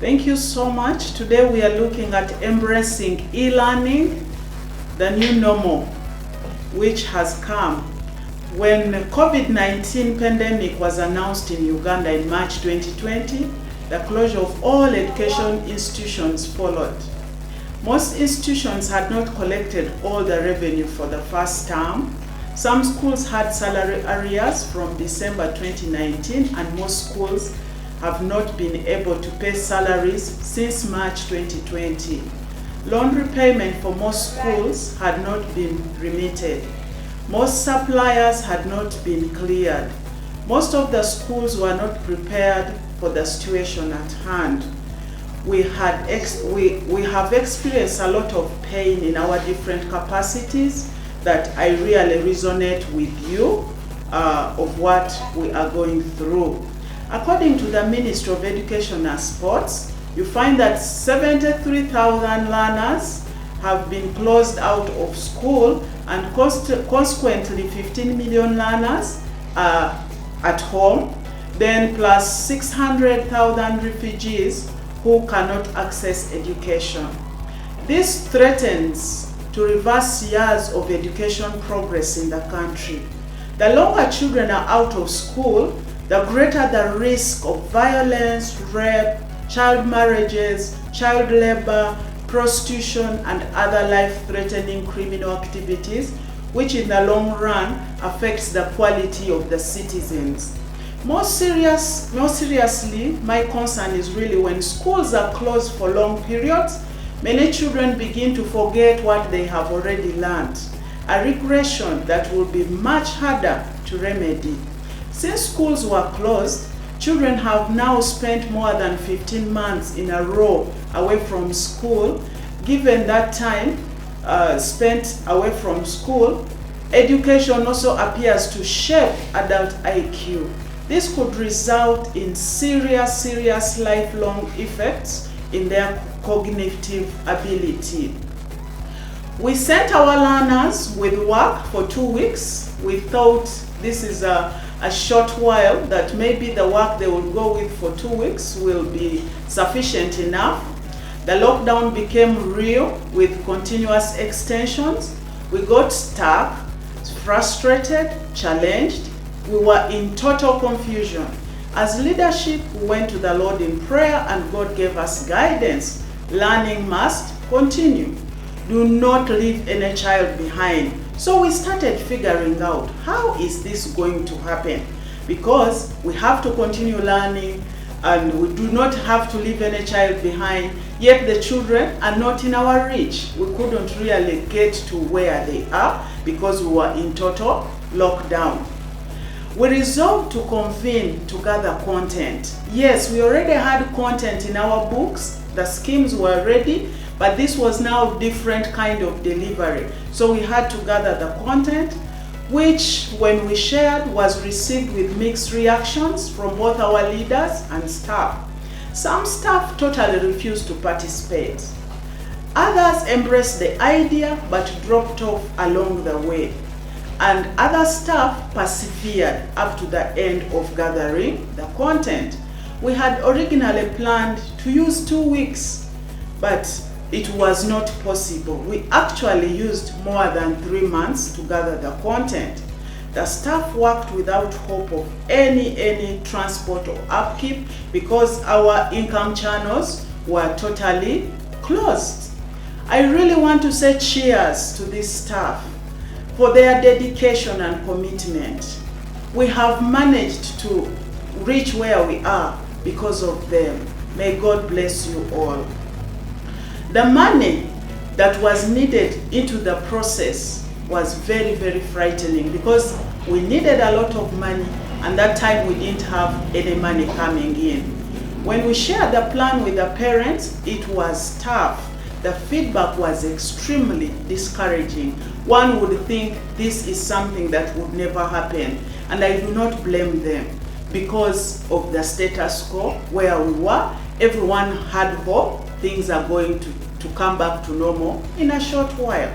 Thank you so much. Today we are looking at embracing e-learning, the new normal, which has come. When the COVID-19 pandemic was announced in Uganda in March 2020, the closure of all education institutions followed. Most institutions had not collected all the revenue for the first term. Some schools had salary arrears from December 2019, and most schools have not been able to pay salaries since March 2020. Loan repayment for most schools had not been remitted. Most suppliers had not been cleared. Most of the schools were not prepared for the situation at hand. We have experienced a lot of pain in our different capacities that I really resonate with you of what we are going through. According to the Ministry of Education and Sports, you find that 73,000 learners have been closed out of school, and consequently 15 million learners are at home, then plus 600,000 refugees who cannot access education. This threatens to reverse years of education progress in the country. The longer children are out of school, the greater the risk of violence, rape, child marriages, child labor, prostitution, and other life-threatening criminal activities, which in the long run affects the quality of the citizens. More seriously, my concern is really when schools are closed for long periods, many children begin to forget what they have already learned, a regression that will be much harder to remedy. Since schools were closed, children have now spent more than 15 months in a row away from school. Given that time spent away from school, education also appears to shape adult IQ. This could result in serious lifelong effects in their cognitive ability. We sent our learners with work for 2 weeks. We thought this is a short while, that maybe the work they will go with for 2 weeks will be sufficient enough. The lockdown became real with continuous extensions. We got stuck, frustrated, challenged. We were in total confusion. As leadership, we went to the Lord in prayer, and God gave us guidance. Learning must continue. Do not leave any child behind. So we started figuring out, how is this going to happen? Because we have to continue learning, and we do not have to leave any child behind, yet the children are not in our reach. We couldn't really get to where they are because we were in total lockdown. We resolved to convene to gather content. Yes, we already had content in our books. The schemes were ready, but this was now different kind of delivery. So we had to gather the content, which when we shared was received with mixed reactions from both our leaders and staff. Some staff totally refused to participate. Others embraced the idea but dropped off along the way. And other staff persevered up to the end of gathering the content. We had originally planned to use 2 weeks, but it was not possible. We actually used more than 3 months to gather the content. The staff worked without hope of any transport or upkeep because our income channels were totally closed. I really want to say cheers to this staff for their dedication and commitment. We have managed to reach where we are because of them. May God bless you all. The money that was needed into the process was very frightening because we needed a lot of money, and that time we didn't have any money coming in. When we shared the plan with the parents, it was tough. The feedback was extremely discouraging. One would think this is something that would never happen, and I do not blame them because of the status quo where we were. Everyone had hope things are going to come back to normal in a short while.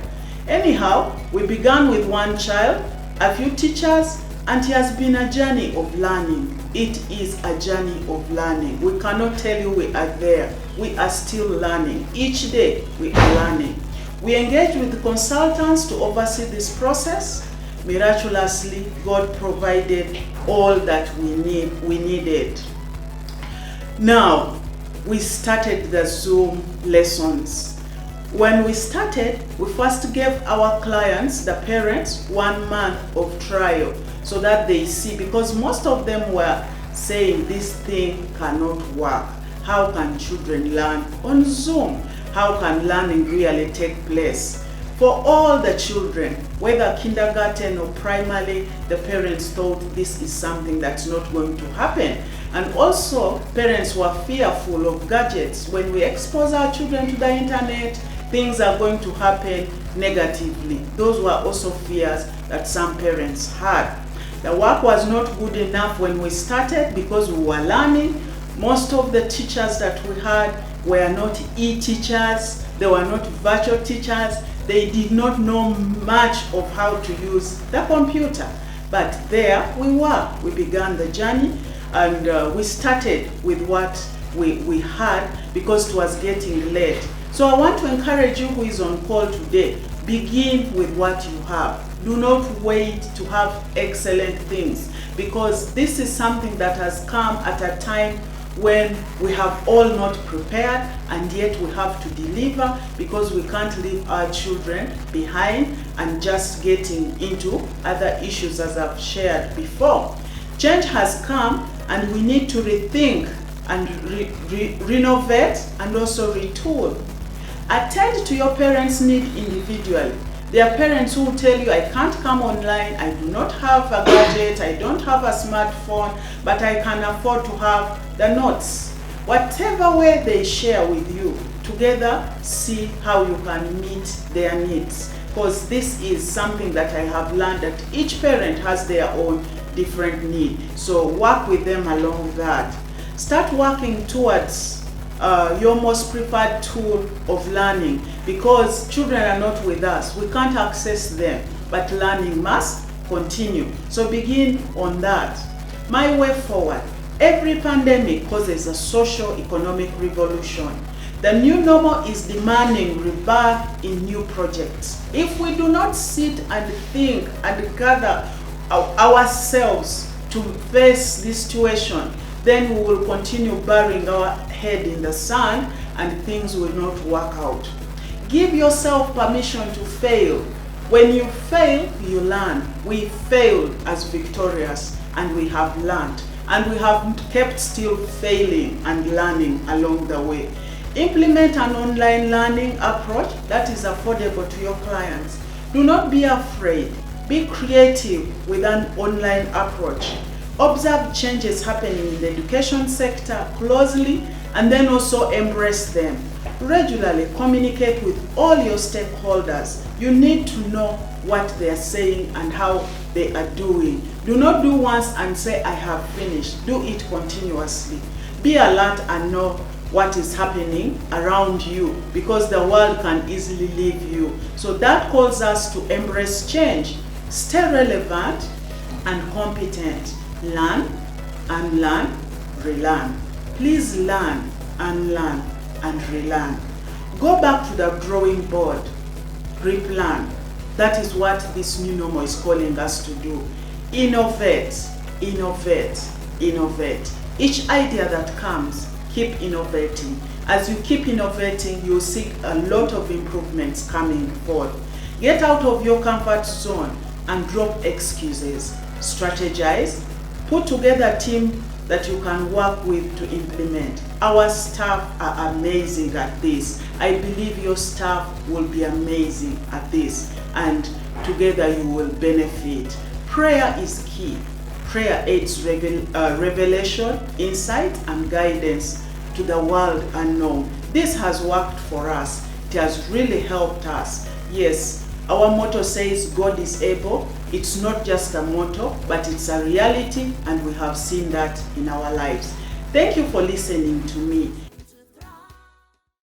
Anyhow, we began with 1 child, a few teachers, And it has been a journey of learning. It is a journey of learning. We cannot tell you we are there. We are still learning. Each day we are learning. We engage with consultants to oversee this process. Miraculously, God provided all that we needed. Now, we started the Zoom lessons. When we started, we first gave our clients, the parents, 1 month of trial so that they see, because most of them were saying this thing cannot work. How can children learn on Zoom? How can learning really take place? For all the children, whether kindergarten or primary, the parents thought this is something that's not going to happen. And also, parents were fearful of gadgets. When we expose our children to the internet, things are going to happen negatively. Those were also fears that some parents had. The work was not good enough when we started because we were learning. Most of the teachers that we had were not e-teachers, they were not virtual teachers, they did not know much of how to use the computer. But there we were. We began the journey, and we started with what we had because it was getting late. So I want to encourage you who is on call today, begin with what you have. Do not wait to have excellent things, because this is something that has come at a time when we have all not prepared, and yet we have to deliver because we can't leave our children behind and just getting into other issues as I've shared before. Change has come and we need to rethink and renovate and also retool. Attend to your parents' need individually. There are parents who will tell you, I can't come online, I do not have a gadget, I don't have a smartphone, but I can afford to have the notes. Whatever way they share with you, together see how you can meet their needs. Because this is something that I have learned, that each parent has their own different need. So work with them along that. Start working towards your most preferred tool of learning, because children are not with us. We can't access them, but learning must continue. So begin on that. My way forward. Every pandemic causes a social-economic revolution. The new normal is demanding rebirth in new projects. If we do not sit and think and gather ourselves to face this situation, then we will continue burying our head in the sand and things will not work out. Give yourself permission to fail. When you fail, you learn. We failed as victorious and we have learned. And we have kept still failing and learning along the way. Implement an online learning approach that is affordable to your clients. Do not be afraid. Be creative with an online approach. Observe changes happening in the education sector closely and then also embrace them. Regularly communicate with all your stakeholders. You need to know what they are saying and how they are doing. Do not do once and say, I have finished. Do it continuously. Be alert and know what is happening around you, because the world can easily leave you. So that calls us to embrace change. Stay relevant and competent. Learn, unlearn, relearn. Please learn, unlearn, and relearn. Go back to the drawing board. Replan. That is what this new normal is calling us to do. Innovate, innovate, innovate. Each idea that comes, keep innovating. As you keep innovating, you'll see a lot of improvements coming forth. Get out of your comfort zone and drop excuses. Strategize. Put together a team that you can work with to implement. Our staff are amazing at this. I believe your staff will be amazing at this, and together you will benefit. Prayer is key. Prayer aids revelation, insight, and guidance to the world unknown. This has worked for us. It has really helped us. Yes, our motto says God is able. It's not just a motto, but it's a reality, and we have seen that in our lives. Thank you for listening to me.